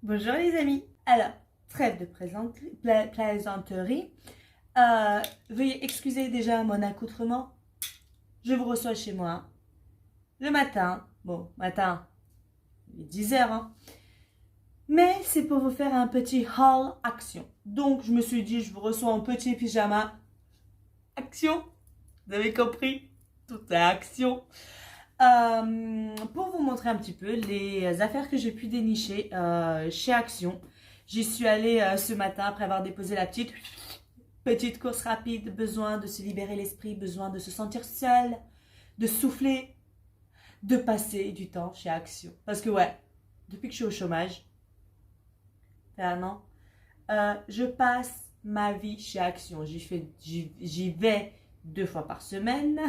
Bonjour les amis. Alors, trêve de plaisanterie. Veuillez excuser déjà mon accoutrement. Je vous reçois chez moi le matin. Bon, matin, il est 10 heures. Hein. Mais c'est pour vous faire un petit haul action. Donc, je me suis dit, je vous reçois en petit pyjama. Action. Vous avez compris? Toute la action. Pour vous montrer un petit peu les affaires que j'ai pu dénicher chez Action. J'y suis allée ce matin après avoir déposé la petite course rapide, besoin de se libérer l'esprit, besoin de se sentir seul, de souffler, de passer du temps chez Action. Parce que ouais, depuis que je suis au chômage, fait un an, je passe ma vie chez Action. J'y vais 2 fois par semaine.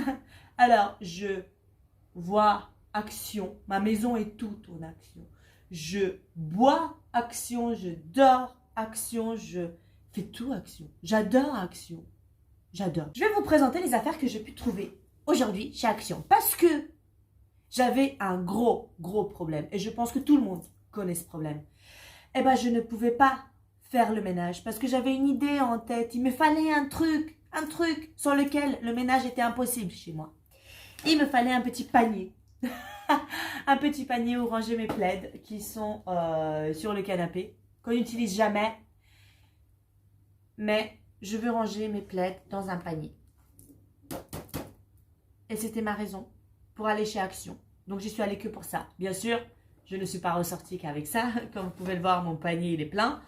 Alors, je vois Action. Ma maison est toute en Action. Je bois Action. Je dors Action. Je fais tout Action. J'adore Action. J'adore. Je vais vous présenter les affaires que j'ai pu trouver aujourd'hui chez Action. Parce que j'avais un gros problème. Et je pense que tout le monde connaît ce problème. Eh ben, je ne pouvais pas faire le ménage. Parce que j'avais une idée en tête. Il me fallait un truc sur lequel le ménage était impossible chez moi. Il me fallait un petit panier. Un petit panier où ranger mes plaids qui sont sur le canapé, qu'on n'utilise jamais. Mais je veux ranger mes plaids dans un panier. Et c'était ma raison pour aller chez Action. Donc j'y suis allée que pour ça. Bien sûr, je ne suis pas ressortie qu'avec ça. Comme vous pouvez le voir, mon panier il est plein.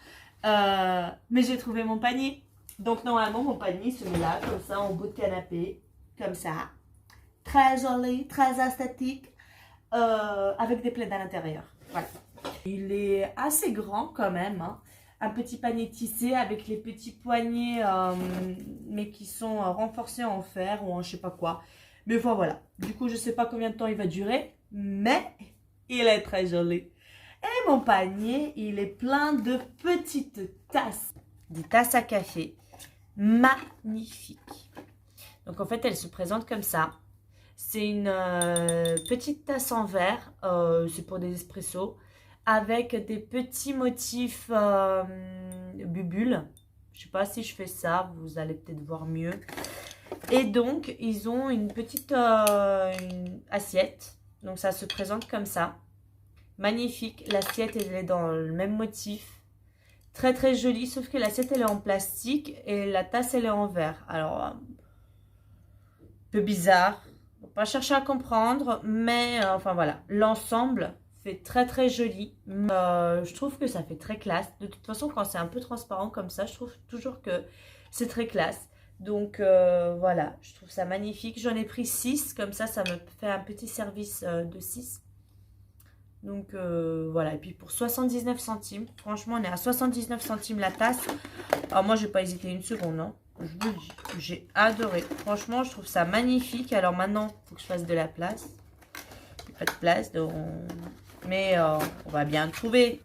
Mais j'ai trouvé mon panier. Donc normalement, mon panier se met là, comme ça, en bout de canapé. Comme ça. Très joli, très esthétique, avec des plaids à l'intérieur. Voilà. Il est assez grand quand même. Hein. Un petit panier tissé avec les petits poignets, mais qui sont renforcés en fer ou en je sais pas quoi. Mais enfin voilà. Du coup, je sais pas combien de temps il va durer, mais il est très joli. Et mon panier, il est plein de petites tasses. Des tasses à café. Magnifiques. Donc en fait, elles se présentent comme ça. C'est une petite tasse en verre, c'est pour des espressos, avec des petits motifs bubules. Je ne sais pas si je fais ça, vous allez peut-être voir mieux. Et donc, ils ont une petite une assiette. Donc, ça se présente comme ça. Magnifique. L'assiette, elle est dans le même motif. Très jolie, sauf que l'assiette, elle est en plastique et la tasse, elle est en verre. Alors, un peu bizarre. Pas chercher à comprendre, mais enfin voilà, l'ensemble fait très joli. Je trouve que ça fait très classe. De toute façon, quand c'est un peu transparent comme ça, je trouve toujours que c'est très classe. Donc voilà, je trouve ça magnifique. J'en ai pris 6, comme ça me fait un petit service de 6. Donc voilà, et puis pour 79 centimes, franchement on est à 79 centimes la tasse. Alors moi j'ai pas hésité une seconde, non. Je vous le dis, j'ai adoré. Franchement, je trouve ça magnifique. Alors maintenant, il faut que je fasse de la place. Il n'y a pas de place, donc... mais on va bien trouver.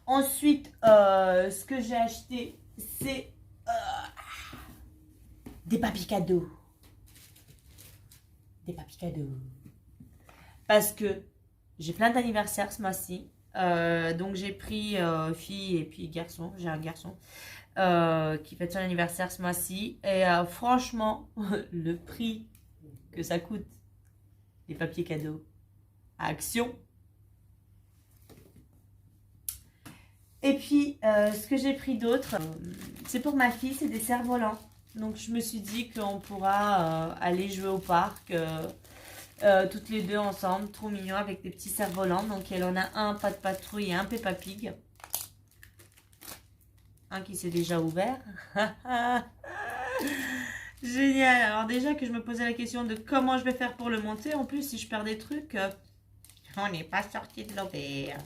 Ensuite, ce que j'ai acheté, c'est des papiers cadeaux. Des papiers cadeaux. Parce que j'ai plein d'anniversaires ce mois-ci. Donc j'ai pris fille et puis garçon. J'ai un garçon. Qui fête son anniversaire ce mois-ci. Et franchement, le prix que ça coûte, les papiers cadeaux à Action. Et puis, ce que j'ai pris d'autre, c'est pour ma fille, c'est des cerfs-volants. Donc, je me suis dit qu'on pourra aller jouer au parc toutes les deux ensemble. Trop mignon avec des petits cerfs-volants. Donc, elle en a un pas de patrouille et un Peppa Pig. Un qui s'est déjà ouvert. Génial. Alors déjà que je me posais la question de comment je vais faire pour le monter. En plus, si je perds des trucs, on n'est pas sorti de l'auberge.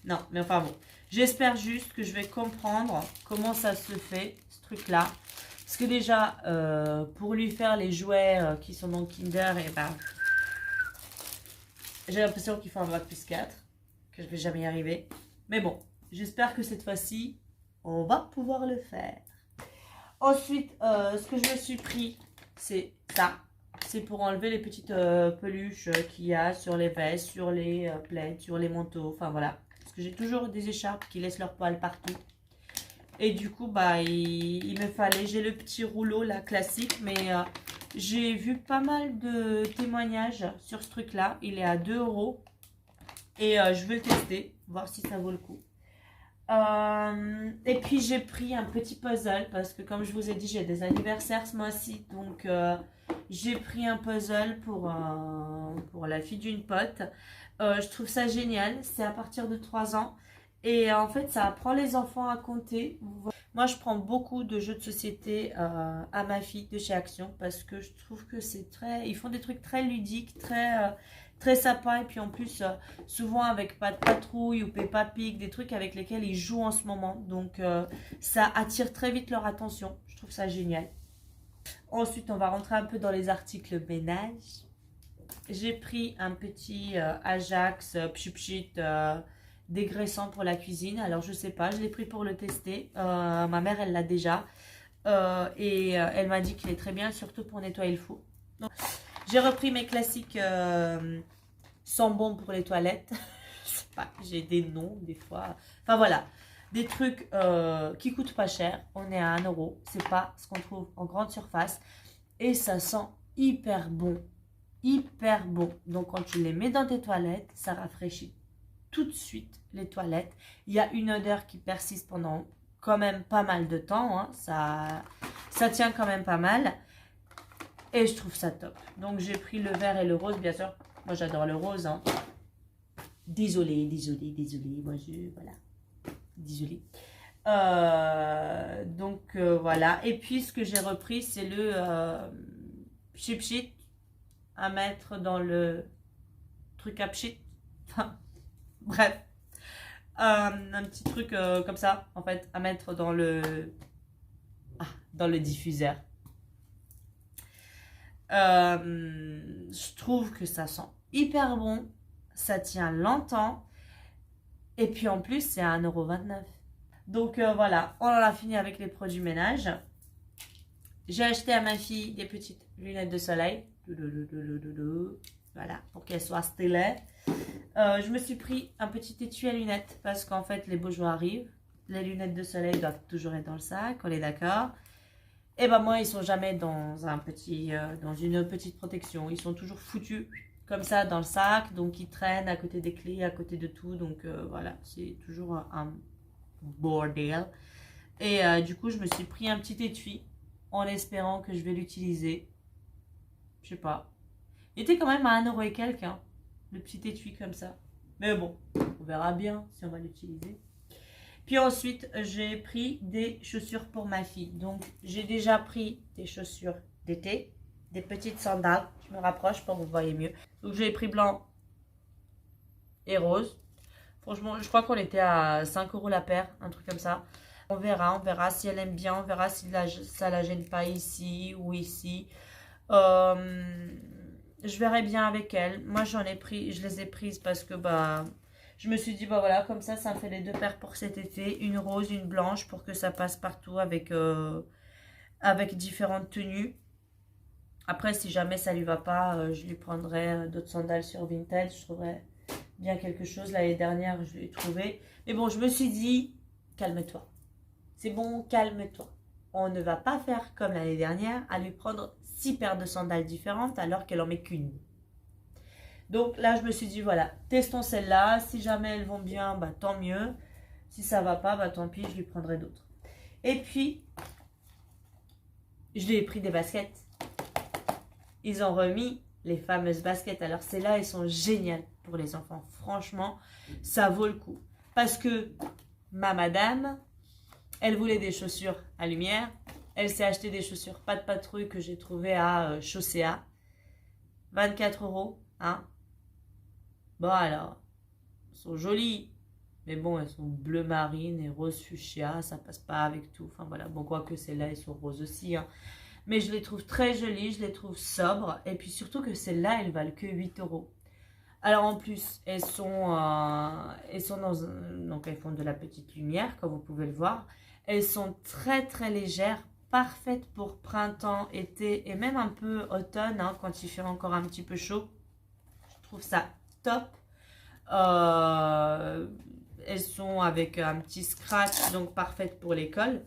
Non, mais enfin bon. J'espère juste que je vais comprendre comment ça se fait, ce truc-là. Parce que déjà, pour lui faire les jouets qui sont dans Kinder, et ben, j'ai l'impression qu'il faut un bac plus 4. Que je vais jamais y arriver. Mais bon, j'espère que cette fois-ci, on va pouvoir le faire. Ensuite, ce que je me suis pris, c'est ça. C'est pour enlever les petites peluches qu'il y a sur les vestes, sur les plaids, sur les manteaux. Enfin voilà, parce que j'ai toujours des écharpes qui laissent leur poil partout. Et du coup, bah, il me fallait, j'ai le petit rouleau là, classique, mais j'ai vu pas mal de témoignages sur ce truc-là. Il est à 2 euros et je vais le tester, voir si ça vaut le coup. Et puis j'ai pris un petit puzzle parce que comme je vous ai dit, j'ai des anniversaires ce mois-ci, donc j'ai pris un puzzle pour la fille d'une pote. Je trouve ça génial, c'est à partir de 3 ans et en fait ça apprend les enfants à compter. Moi je prends beaucoup de jeux de société à ma fille de chez Action parce que je trouve que c'est très, ils font des trucs très ludiques, très sympa, et puis en plus souvent avec Pat Patrouille ou Peppa Pig, des trucs avec lesquels ils jouent en ce moment, donc ça attire très vite leur attention. Je trouve ça génial. Ensuite on va rentrer un peu dans les articles ménage. J'ai pris un petit Ajax pchit dégraissant pour la cuisine. Alors je sais pas, je l'ai pris pour le tester, ma mère elle l'a déjà et elle m'a dit qu'il est très bien, surtout pour nettoyer le four. J'ai repris mes classiques sambon pour les toilettes. Je sais pas, j'ai des noms des fois. Enfin voilà, des trucs qui coûtent pas cher. On est à 1 euro. C'est pas ce qu'on trouve en grande surface. Et ça sent hyper bon. Hyper bon. Donc quand tu les mets dans tes toilettes, ça rafraîchit tout de suite les toilettes. Il y a une odeur qui persiste pendant quand même pas mal de temps. Hein. Ça tient quand même pas mal. Et je trouve ça top. Donc j'ai pris le vert et le rose, bien sûr. Moi j'adore le rose. Hein. Désolée. Moi voilà. Désolée. Donc voilà. Et puis ce que j'ai repris, c'est le pchit à mettre dans le truc à pchit. Enfin, bref. Un petit truc comme ça, en fait, à mettre dans le diffuseur. Je trouve que ça sent hyper bon, ça tient longtemps et puis en plus c'est à 1,29 €. Donc voilà, on en a fini avec les produits ménage. J'ai acheté à ma fille des petites lunettes de soleil, voilà, pour qu'elles soient stylées. Je me suis pris un petit étui à lunettes parce qu'en fait les beaux jours arrivent, les lunettes de soleil doivent toujours être dans le sac, on est d'accord. Et ben moi, ils sont jamais dans dans une petite protection. Ils sont toujours foutus comme ça dans le sac. Donc, ils traînent à côté des clés, à côté de tout. Donc, voilà, c'est toujours un bordel. Et du coup, je me suis pris un petit étui en espérant que je vais l'utiliser. Je sais pas. Il était quand même à 1 euro et quelques, hein, le petit étui comme ça. Mais bon, on verra bien si on va l'utiliser. Puis ensuite, j'ai pris des chaussures pour ma fille. Donc, j'ai déjà pris des chaussures d'été, des petites sandales. Je me rapproche pour que vous voyez mieux. Donc, j'ai pris blanc et rose. Franchement, je crois qu'on était à 5 € la paire, un truc comme ça. On verra si elle aime bien. On verra si ça la gêne pas ici ou ici. Je verrai bien avec elle. Moi, je les ai prises parce que bah... Je me suis dit, bah voilà, comme ça me fait les 2 paires pour cet été. Une rose, une blanche, pour que ça passe partout avec différentes tenues. Après, si jamais ça lui va pas, je lui prendrai d'autres sandales sur Vinted. Je trouverai bien quelque chose. L'année dernière, je l'ai trouvé. Mais bon, je me suis dit, calme-toi. C'est bon, calme-toi. On ne va pas faire comme l'année dernière, à lui prendre 6 paires de sandales différentes alors qu'elle en met qu'une. Donc là, je me suis dit, voilà, testons celle-là. Si jamais elles vont bien, bah, tant mieux. Si ça va pas, bah, tant pis, je lui prendrai d'autres. Et puis, je lui ai pris des baskets. Ils ont remis les fameuses baskets. Alors, celles-là, elles sont géniales pour les enfants. Franchement, ça vaut le coup. Parce que ma madame, elle voulait des chaussures à lumière. Elle s'est acheté des chaussures Pat Patrouille que j'ai trouvées à Chaussea. 24 €, hein. Bon alors, elles sont jolies, mais bon, elles sont bleu marine et rose fuchsia, ça passe pas avec tout. Enfin voilà, bon, quoique celles-là, elles sont roses aussi, hein. Mais je les trouve très jolies, je les trouve sobres, et puis surtout que celles-là, elles valent que 8 €. Alors en plus, elles sont donc elles font de la petite lumière, comme vous pouvez le voir. Elles sont très très légères, parfaites pour printemps, été, et même un peu automne, hein, quand il fait encore un petit peu chaud. Je trouve ça top. elles sont avec un petit scratch, donc parfaites pour l'école.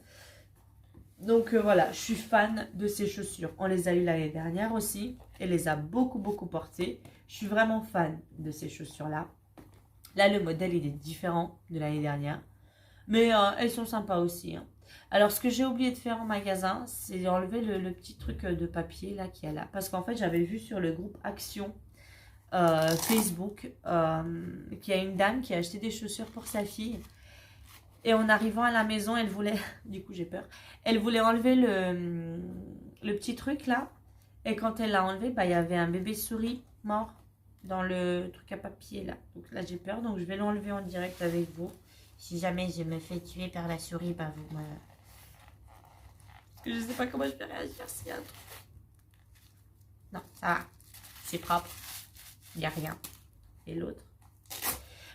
Donc voilà, je suis fan de ces chaussures. On les a eu l'année dernière aussi. Elle les a beaucoup portées. Je suis vraiment fan de ces chaussures-là. Là, le modèle, il est différent de l'année dernière. Mais elles sont sympas aussi. Hein. Alors, ce que j'ai oublié de faire en magasin, c'est enlever le petit truc de papier là qu'il y a là. Parce qu'en fait, j'avais vu sur le groupe Action Facebook qu'il y a une dame qui a acheté des chaussures pour sa fille. Et en arrivant à la maison, elle voulait... Du coup, j'ai peur. Elle voulait enlever le petit truc là. Et quand elle l'a enlevé, bah, il y avait un bébé souris mort dans le truc à papier là. Donc là, j'ai peur. Donc, je vais l'enlever en direct avec vous. Si jamais je me fais tuer par la souris, bah vous me... Parce que je sais pas comment je vais réagir s'il y a un truc. Non, ça va. C'est propre. Il n'y a rien. Et l'autre.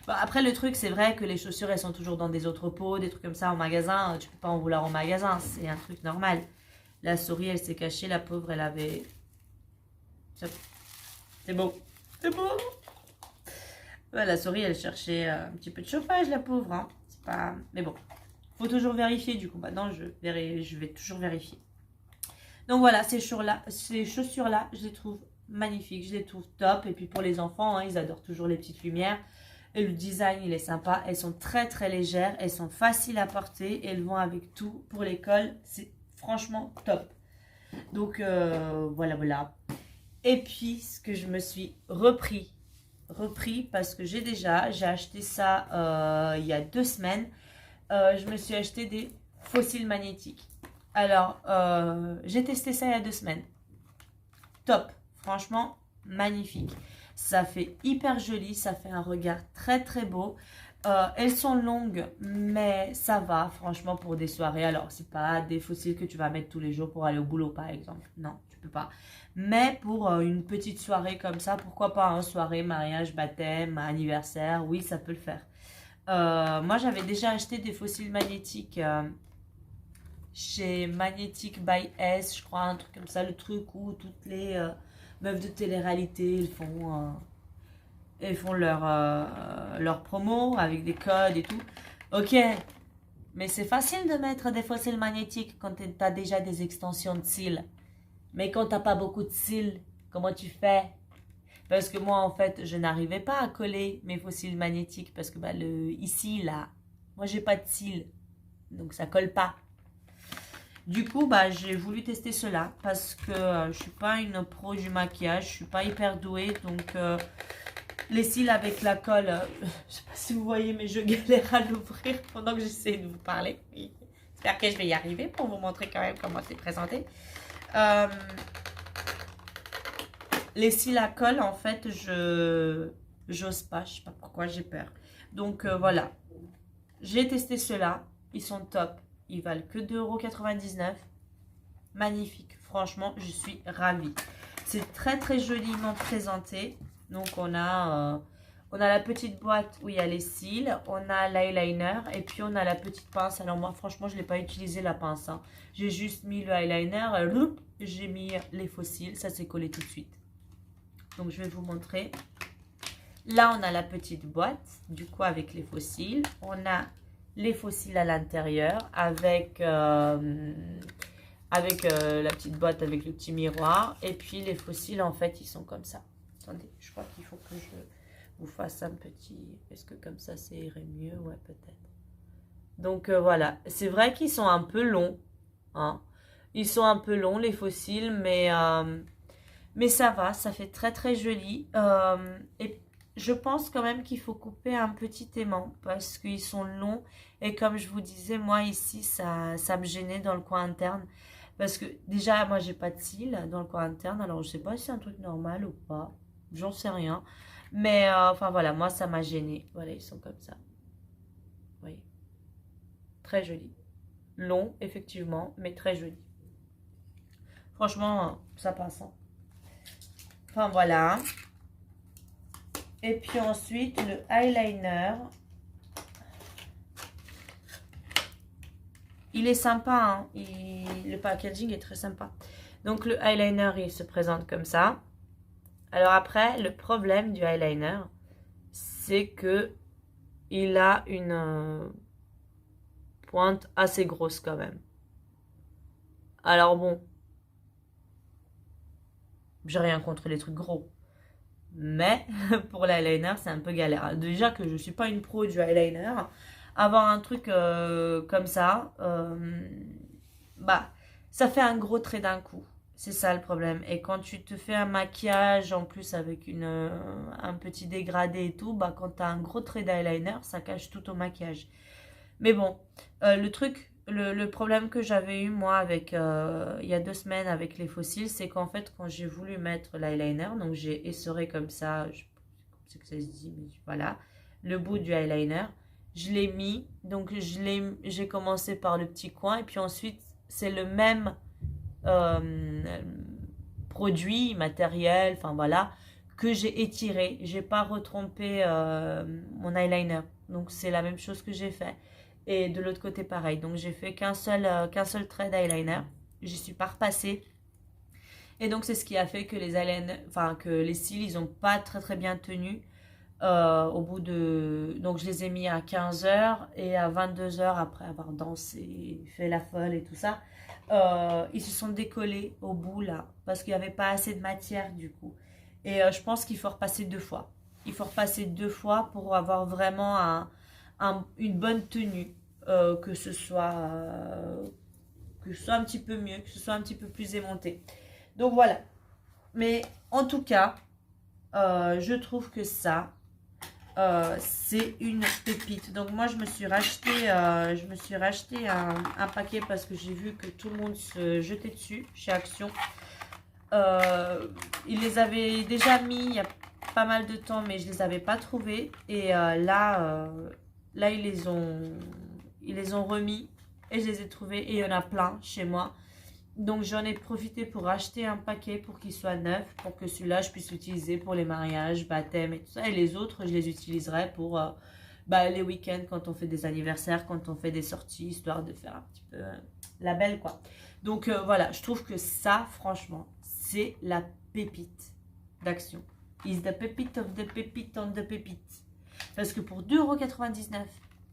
Bon, après, le truc, c'est vrai que les chaussures, elles sont toujours dans des autres pots, des trucs comme ça en magasin. Tu peux pas en vouloir en magasin. C'est un truc normal. La souris, elle s'est cachée. La pauvre, elle avait... C'est beau. C'est beau. Ouais, la souris, elle cherchait un petit peu de chauffage, la pauvre. Hein. C'est pas... Mais bon, faut toujours vérifier. Du coup, maintenant, je vais toujours vérifier. Donc voilà, ces chaussures-là, je les trouve magnifiques. Je les trouve top. Et puis pour les enfants, hein, ils adorent toujours les petites lumières. Et le design, il est sympa. Elles sont très légères. Elles sont faciles à porter. Elles vont avec tout. Pour l'école, c'est franchement top. Donc voilà. Et puis, ce que je me suis repris parce que j'ai acheté ça il y a 2 semaines. Je me suis acheté des fossiles magnétiques. Alors, j'ai testé ça il y a 2 semaines. Top, franchement, magnifique. Ça fait hyper joli, ça fait un regard très beau. Elles sont longues, mais ça va, franchement, pour des soirées. Alors, c'est pas des fossiles que tu vas mettre tous les jours pour aller au boulot, par exemple. Non, tu peux pas. Mais pour une petite soirée comme ça, pourquoi pas, hein, soirée, mariage, baptême, anniversaire, oui, ça peut le faire. Moi, j'avais déjà acheté des fossiles magnétiques chez Magnetic by S, je crois, un truc comme ça, le truc où toutes les meufs de télé-réalité, elles font leur promo avec des codes et tout. Ok, mais c'est facile de mettre des fossiles magnétiques quand tu as déjà des extensions de cils. Mais quand tu n'as pas beaucoup de cils, comment tu fais? Parce que moi, en fait, je n'arrivais pas à coller mes fossiles magnétiques parce que bah, ici, là, moi, j'ai pas de cils. Donc, ça colle pas. Du coup, bah, j'ai voulu tester cela parce que je suis pas une pro du maquillage. Je suis pas hyper douée. Donc, les cils avec la colle, je sais pas si vous voyez, mais je galère à l'ouvrir pendant que j'essaie de vous parler. J'espère que je vais y arriver pour vous montrer quand même comment c'est présenté. Les cils à colle, en fait, j'ose pas. Je sais pas pourquoi, j'ai peur. Donc, voilà. J'ai testé ceux-là. Ils sont top. Ils valent que 2,99 €. Magnifique. Franchement, je suis ravie. C'est très joliment présenté. Donc, on a la petite boîte où il y a les cils. On a l'eyeliner. Et puis, on a la petite pince. Alors, moi, franchement, je ne l'ai pas utilisé la pince. Hein. J'ai juste mis le eyeliner. J'ai mis les faux cils. Ça s'est collé tout de suite. Donc, je vais vous montrer. Là, on a la petite boîte. Du coup, avec les faux cils. On a les faux cils à l'intérieur avec la petite boîte avec le petit miroir. Et puis, les faux cils, en fait, ils sont comme ça. Attendez, je crois qu'il faut que je vous fasse un petit... Est-ce que comme ça, ça irait mieux? Ouais, peut-être. Donc, voilà. C'est vrai qu'ils sont un peu longs. Hein. Ils sont un peu longs, les faux cils, mais ça va. Ça fait très joli. Et je pense quand même qu'il faut couper un petit aimant parce qu'ils sont longs. Et comme je vous disais, moi, ici, ça me gênait dans le coin interne. Parce que déjà, moi, j'ai pas de cils dans le coin interne. Alors, je sais pas si c'est un truc normal ou pas. J'en sais rien. Mais, enfin, voilà, moi, ça m'a gêné. Voilà, ils sont comme ça. Vous voyez. Très joli. Long, effectivement, mais très joli. Franchement, ça passe. Hein. Enfin, voilà. Et puis ensuite, le eyeliner. Il est sympa, hein. Le packaging est très sympa. Donc, le eyeliner, il se présente comme ça. Alors après, le problème du eyeliner, c'est que il a une pointe assez grosse quand même. Alors bon, j'ai rien contre les trucs gros. Mais pour l'eyeliner, c'est un peu galère. Déjà que je suis pas une pro du eyeliner, avoir un truc comme ça, bah, ça fait un gros trait d'un coup. C'est ça le problème. Et quand tu te fais un maquillage, en plus avec un petit dégradé et tout, bah, quand tu as un gros trait d'eyeliner, ça cache tout au maquillage. Mais bon, le problème que j'avais eu moi avec il y a 2 semaines avec les fossiles, c'est qu'en fait quand j'ai voulu mettre l'eyeliner, donc j'ai essoré comme ça, je sais que ça se dit, mais voilà, le bout du eyeliner, je l'ai mis, donc j'ai commencé par le petit coin et puis ensuite c'est le même euh, produit, matériel, enfin voilà, que j'ai étiré. J'ai pas retrompé mon eyeliner, donc c'est la même chose que j'ai fait. Et de l'autre côté, pareil. Donc, j'ai fait qu'un seul trait d'eyeliner. J'y suis pas repassée. Et donc, c'est ce qui a fait que que les cils, ils ont pas très bien tenu. Au bout de... Donc, je les ai mis à 15 heures et à 22 heures, après avoir dansé, fait la folle et tout ça, ils se sont décollés au bout, là, parce qu'il n'y avait pas assez de matière, du coup. Et je pense qu'il faut repasser 2 fois. Il faut repasser 2 fois pour avoir vraiment une bonne tenue, que ce soit un petit peu mieux, que ce soit un petit peu plus aimanté. Donc voilà. Mais en tout cas, je trouve que ça, c'est une pépite. Donc moi, je me suis racheté un paquet parce que j'ai vu que tout le monde se jetait dessus chez Action. Ils les avaient déjà mis il y a pas mal de temps, mais je les avais pas trouvés. Et là, ils les ont remis et je les ai trouvés. Et il y en a plein chez moi. Donc j'en ai profité pour acheter un paquet pour qu'il soit neuf, pour que celui-là je puisse l'utiliser pour les mariages, baptêmes et tout ça. Et les autres, je les utiliserai pour les week-ends, quand on fait des anniversaires, quand on fait des sorties, histoire de faire un petit peu la belle, quoi. Donc voilà, je trouve que ça, franchement, c'est la pépite d'Action. Is the pépite of the pépite on the pépite. Parce que pour 2,99 €,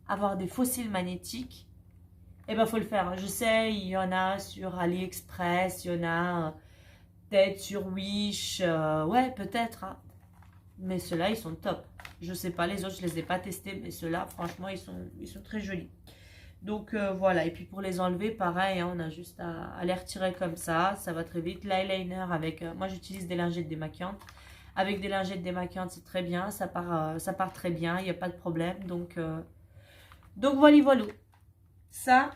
avoir des fossiles magnétiques, eh ben, faut le faire. Je sais, il y en a sur AliExpress, il y en a peut-être sur Wish. Ouais, peut-être. Hein. Mais ceux-là, ils sont top. Je sais pas, les autres, je les ai pas testés. Mais ceux-là, franchement, ils sont très jolis. Donc, voilà. Et puis, pour les enlever, pareil, hein, on a juste à les retirer comme ça. Ça va très vite. L'eyeliner avec... moi, j'utilise des lingettes démaquillantes. Avec des lingettes démaquillantes, c'est très bien. Ça part très bien. Il n'y a pas de problème. Donc voilà, voilà. Ça,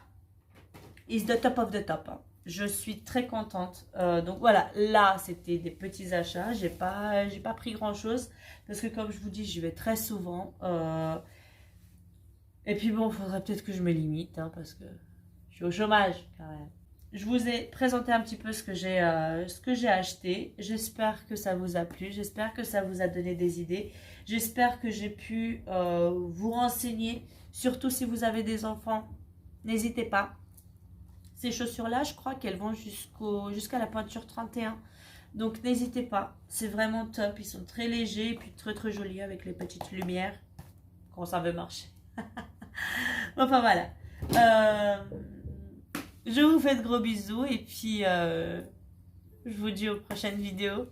is the top of the top. Hein. Je suis très contente. Donc voilà, là, c'était des petits achats. J'ai pas pris grand-chose. Parce que comme je vous dis, j'y vais très souvent. Et puis bon, il faudrait peut-être que je me limite. Hein, parce que je suis au chômage, quand même. Je vous ai présenté un petit peu ce que j'ai acheté. J'espère que ça vous a plu. J'espère que ça vous a donné des idées. J'espère que j'ai pu vous renseigner. Surtout si vous avez des enfants. N'hésitez pas. Ces chaussures-là, je crois qu'elles vont jusqu'à la pointure 31. Donc n'hésitez pas. C'est vraiment top. Ils sont très légers et puis très jolis avec les petites lumières. Quand ça veut marcher. Enfin voilà. Je vous fais de gros bisous et puis je vous dis aux prochaines vidéos.